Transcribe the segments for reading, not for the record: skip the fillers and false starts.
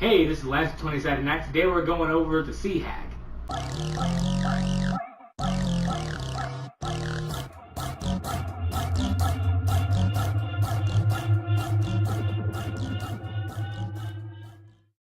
Hey, this is Lance 27 Night. Today we're going over the Sea Hag.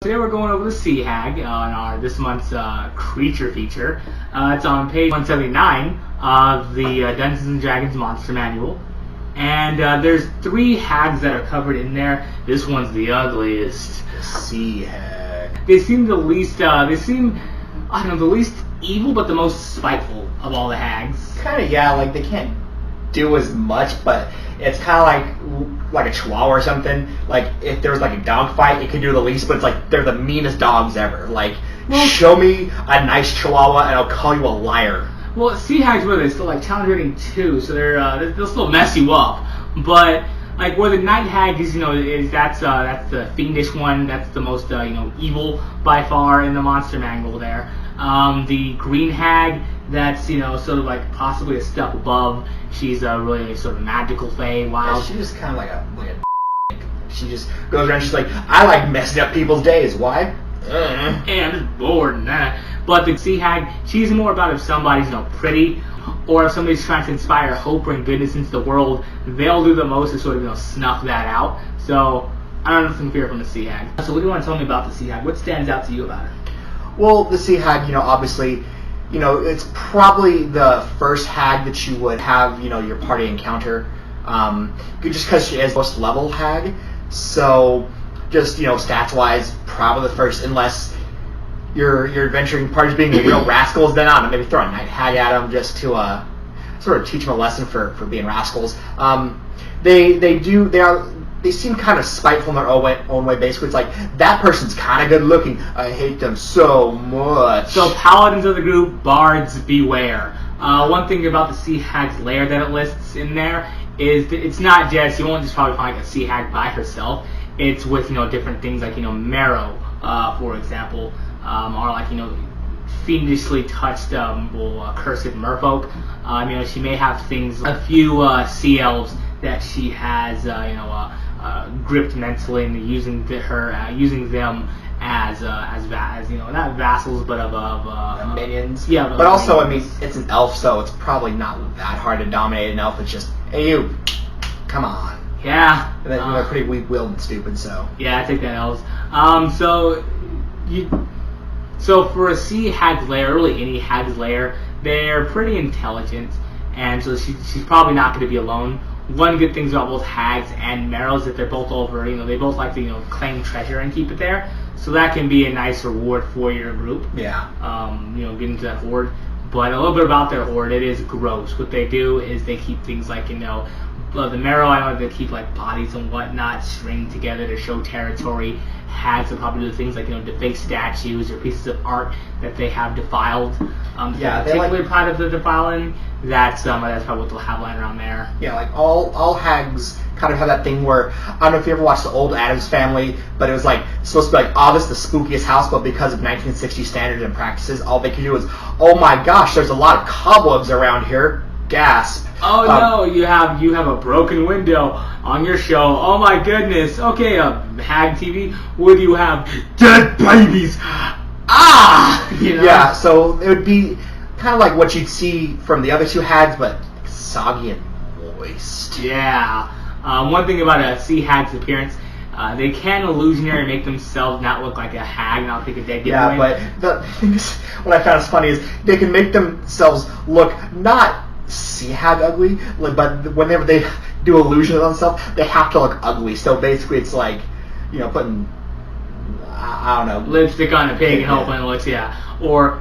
Today we're going over the Sea Hag on this month's Creature Feature. It's on page 179 of the Dungeons & Dragons Monster Manual. And there's 3 hags that are covered in there. This one's the ugliest. The Sea Hag. They seem the least, the least evil, but the most spiteful of all the hags. Kind of, yeah, like they can't do as much, but it's kind of like a chihuahua or something. Like if there was like a dog fight, it could do the least, but it's like they're the meanest dogs ever. Like, show me a nice chihuahua and I'll call you a liar. Well, Sea Hags, were they still like challenge rating 2, so they'll still mess you up. But like where the Night Hag is, that's the fiendish one. That's the most evil by far in the monster manual there. The Green Hag, that's sort of like possibly a step above. She's a really sort of magical fae, wild. Yeah, she's just kind of like a she just goes around. She's like, I like messing up people's days. Why? Yeah, I'm just bored and that. But the Sea Hag, she's more about if somebody's pretty, or if somebody's trying to inspire hope and goodness into the world, they'll do the most to sort of snuff that out. So I don't have nothing to fear from the Sea Hag. So what do you want to tell me about the Sea Hag? What stands out to you about her? Well, the Sea Hag, obviously, it's probably the first hag that you would have, your party encounter. Just because she is most level hag. So just, stats-wise, probably the first, unless your adventuring party's being real rascals, then I don't know, maybe throw a Night Hag at them just to sort of teach them a lesson for being rascals. They seem kind of spiteful in their own way. Basically, it's like, that person's kind of good looking. I hate them so much. So paladins of the group, bards, beware. One thing about the Sea Hag's lair that it lists in there is that it's not just, you won't just probably find a Sea Hag by herself. It's with different things like marrow, for example, are like fiendishly touched cursed merfolk. She may have things, a few sea elves that she has gripped mentally and using them as not vassals but of minions. Yeah, but also it's an elf, so it's probably not that hard to dominate an elf. It's just, hey you, come on. Yeah. And then they're pretty weak-willed and stupid, so. Yeah, I take that, elves. So for a Sea Hag's lair, really any hag's lair, they're pretty intelligent, and so she's probably not going to be alone. One good thing about both hags and marrows is that they're both over, they both like to claim treasure and keep it there. So that can be a nice reward for your group. Yeah. Get into that horde. But a little bit about their horde, it is gross. What they do is they keep things like, the marrow, I know they keep like bodies and whatnot stringed together to show territory. Hags will probably do things like deface statues or pieces of art that they have defiled. Yeah, they're particularly proud of the defiling. That's probably what they'll have lying around there. Yeah, like all hags kind of have that thing where, I don't know if you ever watched the old Addams Family, but it was like supposed to be like, this is the spookiest house, but because of 1960 standards and practices, all they could do was, oh my gosh, there's a lot of cobwebs around here. Gasp. Oh no, you have a broken window on your show. Oh my goodness. Okay, Hag TV, what do you have? Dead babies. Yeah, so it would be kind of like what you'd see from the other 2 hags, but soggy and moist. Yeah. One thing about a Sea Hag's appearance, they can illusionary make themselves not look like a hag, not think a dead giveaway. Yeah, but the thing is, what I found funny is they can make themselves look not Sea Hag ugly, but whenever they do illusion of themselves, they have to look ugly. So basically, it's like, putting, I don't know, lipstick on a pig and hoping it looks, or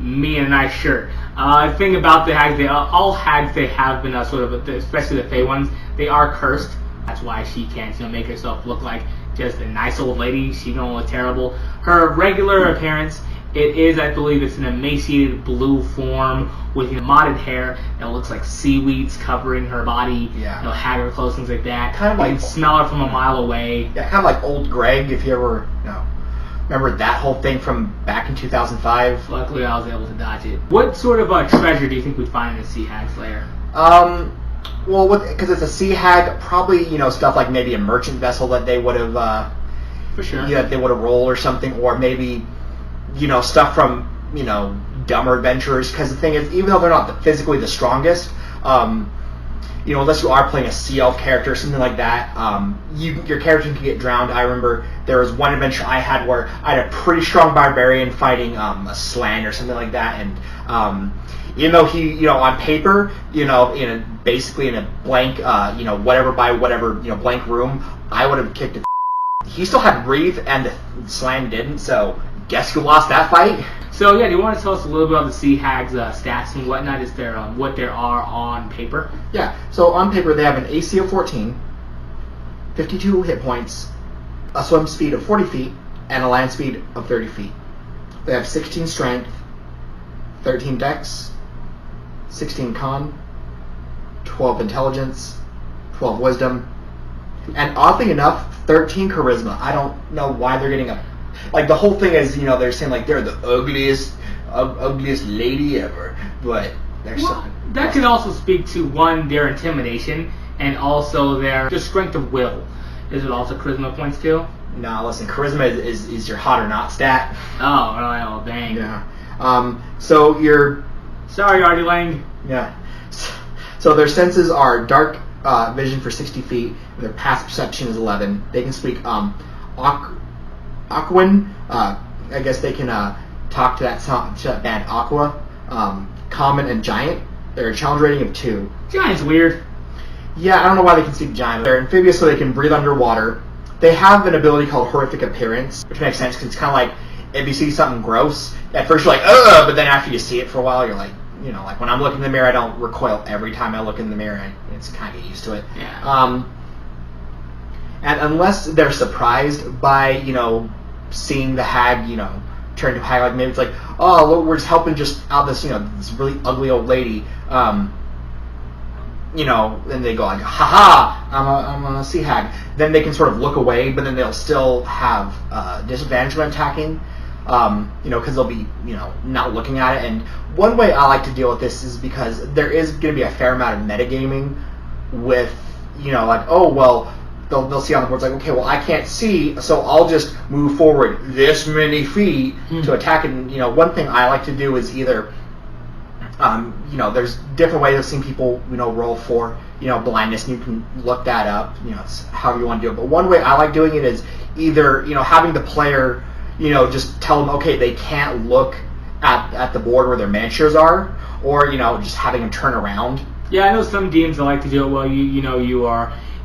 me in a nice shirt. The thing about the hags, all hags they have been sort of, especially the Fae ones, they are cursed. That's why she can't make herself look like just a nice old lady. She don't look terrible. Her regular appearance, it is, I believe, it's an emaciated blue form with modded hair that looks like seaweeds covering her body. Yeah. Haggard clothes, things like that. Kind of like, you can smell her from a mile away. Yeah, kind of like Old Greg, if you ever remember that whole thing from back in 2005. Luckily, I was able to dodge it. What sort of treasure do you think we'd find in a Sea Hag's lair? Well, because it's a Sea Hag, probably stuff like maybe a merchant vessel that they would have For sure. that they would have rolled or something, or maybe stuff from dumber adventurers. Because the thing is, even though they're not physically the strongest, unless you are playing a sea elf character or something like that, your character can get drowned. I remember there was one adventure I had where I had a pretty strong barbarian fighting a slan or something like that, and even though he, on paper, basically in a blank, whatever by whatever, blank room, I would have kicked it. He still had breathe, and the slan didn't. So guess who lost that fight? So yeah, do you want to tell us a little bit about the Sea Hag's stats and whatnot? Is there what there are on paper? Yeah. So on paper, they have an AC of 14, 52 hit points, a swim speed of 40 feet, and a land speed of 30 feet. They have 16 strength, 13 dex, 16 con, 12 intelligence, 12 wisdom, and oddly enough, 13 charisma. I don't know why they're getting a... Like, the whole thing is, they're saying, like, they're the ugliest lady ever, but there's something. That could also speak to, one, their intimidation, and also their strength of will. Is it also charisma points, too? No, listen, charisma is your hot or not stat. Oh, dang. Yeah. So your... Sorry, Artie Lang. Yeah. So their senses are dark vision for 60 feet. Their passive perception is 11. They can speak Aquan. I guess they can talk to that band Aqua. Common and Giant. They're a challenge rating of 2. Giant's weird. Yeah, I don't know why they can speak Giant. They're amphibious, so they can breathe underwater. They have an ability called Horrific Appearance, which makes sense because it's kind of like if you see something gross, at first you're like, ugh, but then after you see it for a while, you're like, like when I'm looking in the mirror, I don't recoil every time I look in the mirror. It's kind of get used to it. Yeah. And unless they're surprised by, seeing the hag, turn to hag, like maybe it's like, oh, look, we're just helping just out this, this really ugly old lady, and they go like, haha, I'm a sea hag. Then they can sort of look away, but then they'll still have disadvantage when attacking, because they'll be, not looking at it. And one way I like to deal with this is because there is going to be a fair amount of metagaming with, like, oh, well, they'll see on the board, it's like, okay, well, I can't see, so I'll just move forward this many feet to attack it. And, one thing I like to do is either, there's different ways I've seen people, roll for, blindness, and you can look that up, it's however you want to do it. But one way I like doing it is either, having the player, just tell them, okay, they can't look at the board where their miniatures are, or, just having them turn around. Yeah, I know some DMs that like to do it well.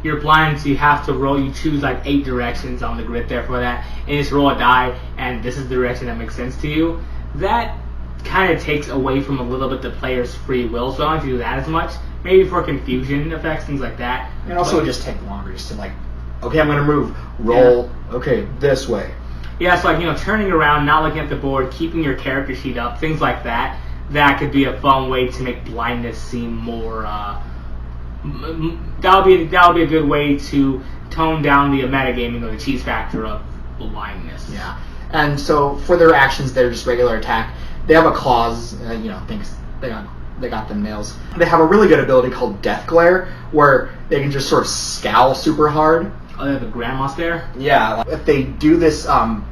You're blind, so you have to roll. You choose like 8 directions on the grid there for that, and you just roll a die, and this is the direction that makes sense to you. That kind of takes away from a little bit the player's free will, so I don't have to do that as much. Maybe for confusion effects, things like that. And also, it just take longer just to like, okay, I'm going to move, roll, okay, this way. Yeah, so like, turning around, not looking at the board, keeping your character sheet up, things like that. That could be a fun way to make blindness seem more. That'll be a good way to tone down the metagaming or the cheese factor of blindness. Yeah, and so for their actions, they're just regular attack. They have a claws, things they got them nails. They have a really good ability called Death Glare, where they can just sort of scowl super hard. Oh, they have a grandma stare? Yeah, if they do this,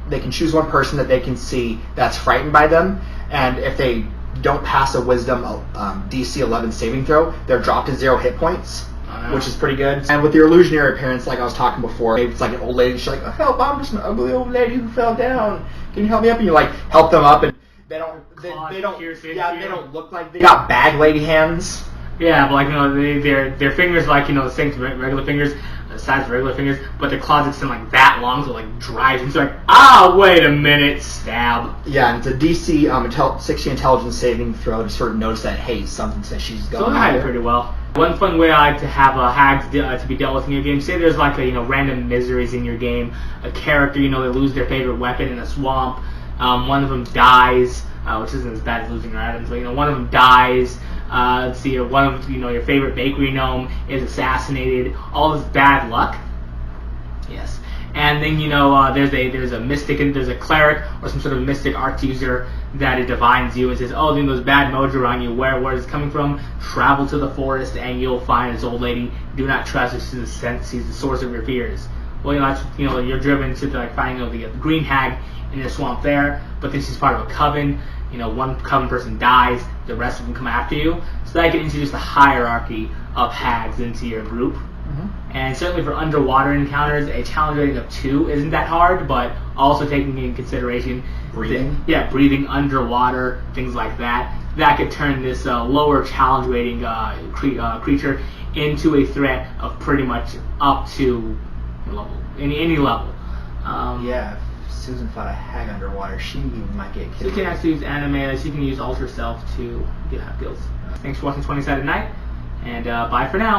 they can choose one person that they can see that's frightened by them, and if they don't pass a Wisdom DC 11 saving throw, they're dropped to 0 hit points, which is pretty good. And with your illusionary appearance, like I was talking before, maybe it's like an old lady, she's like, oh, help, I'm just an ugly old lady who fell down. Can you help me up? And you like help them up, and they don't look like they got bag lady hands. Yeah, but like their fingers like the same as regular fingers, the size of regular fingers, but their claws extend like that long, so it like drives into like, wait a minute, stab. Yeah, and it's a DC 60 intelligence saving throw to sort of notice that hey, something says she's going. So they hide it pretty well. One fun way I like to have hags to be dealt with in your game. Say there's like a random miseries in your game, a character they lose their favorite weapon in a swamp. One of them dies, which isn't as bad as losing your items, but one of them dies. Let's see, one of your favorite bakery gnome is assassinated. All this bad luck. Yes, and then there's a mystic and there's a cleric or some sort of mystic arts user that it divines you and says, oh, those bad mojo on you. Where is it coming from? Travel to the forest and you'll find this old lady. Do not trust her. She's the source of your fears. well, that's you're driven to finding the green hag in the swamp there, but then she's part of a coven. One coven person dies, the rest of them come after you. So that can introduce the hierarchy of hags into your group. Mm-hmm. And certainly for underwater encounters, a challenge rating of 2 isn't that hard, but also taking into consideration breathing underwater, things like that. That could turn this lower challenge rating creature into a threat of pretty much up to any level. If Susan fought a hag underwater, she might get killed. So you can actually use anime, so you can use Alter Self to get kills. Thanks for watching 20 Sided Night, and bye for now.